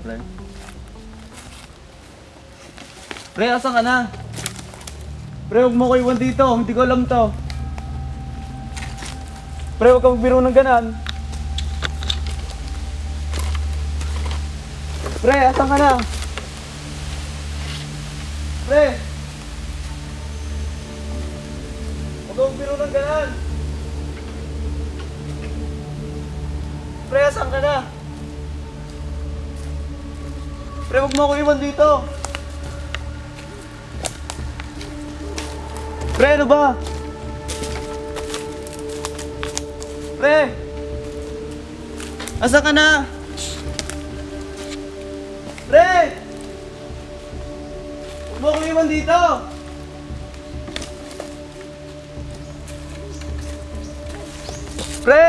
Pre. Pre, asan ka na? Pre, huwag mo ko iwan dito. Hindi ko alam to. Pre, huwag ka magbiro ng ganan. Pre, asan ka na? Pre! Huwag ka magbiro ng ganan. Pre, asan ka na? Pre, huwag mo ako iwan dito. Pre, ano ba? Pre! Asa ka na? Pre! Huwag mo ako iwan dito. Pre!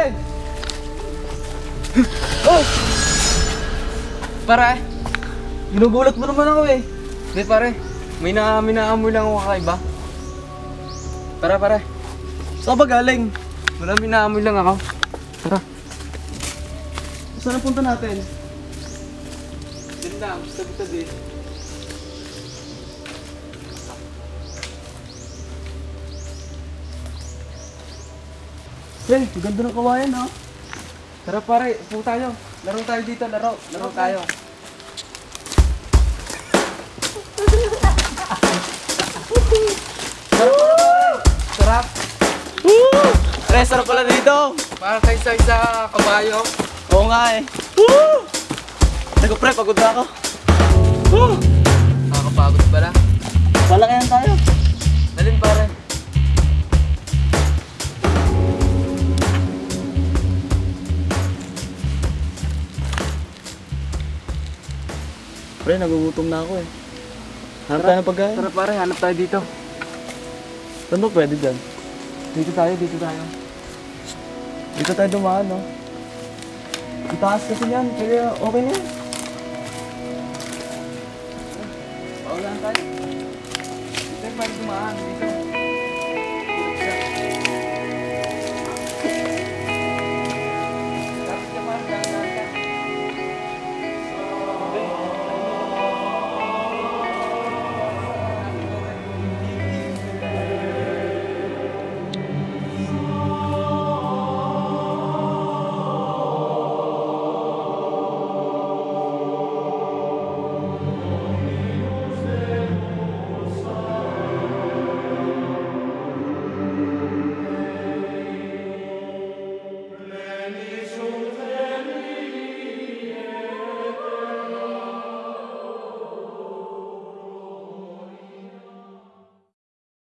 Oh! Pare, Ginugulat mo naman ako eh. hindi pare, may naamoy lang ako kakaiba. Pare, Saan ba galing? wala, may naamoy lang ako. Tara. Saan ang punta natin? Diyan lang, tabi-tabi. Pre, ganda ng kawayan ha. Tara pare, upo tayo. Laro tayo dito, laro tayo. Sarap. Pre, sarap pala dito. Parang kaysay sa kabayo. Oo nga eh. Naku pre, pagod na ako. Nakakapagod pala. Palakayan tayo. Dalin pare. Pre, nagugutom na ako eh. Hanap tayo ng pagkain. Tara pare, hanap tayo dito. Saan ba pwede dyan? Dito tayo. Dito tayo dumaan no? Ang taas kasi yan, kaya okay na yan. Paulan tayo. Dito pwede dumaan. Dito.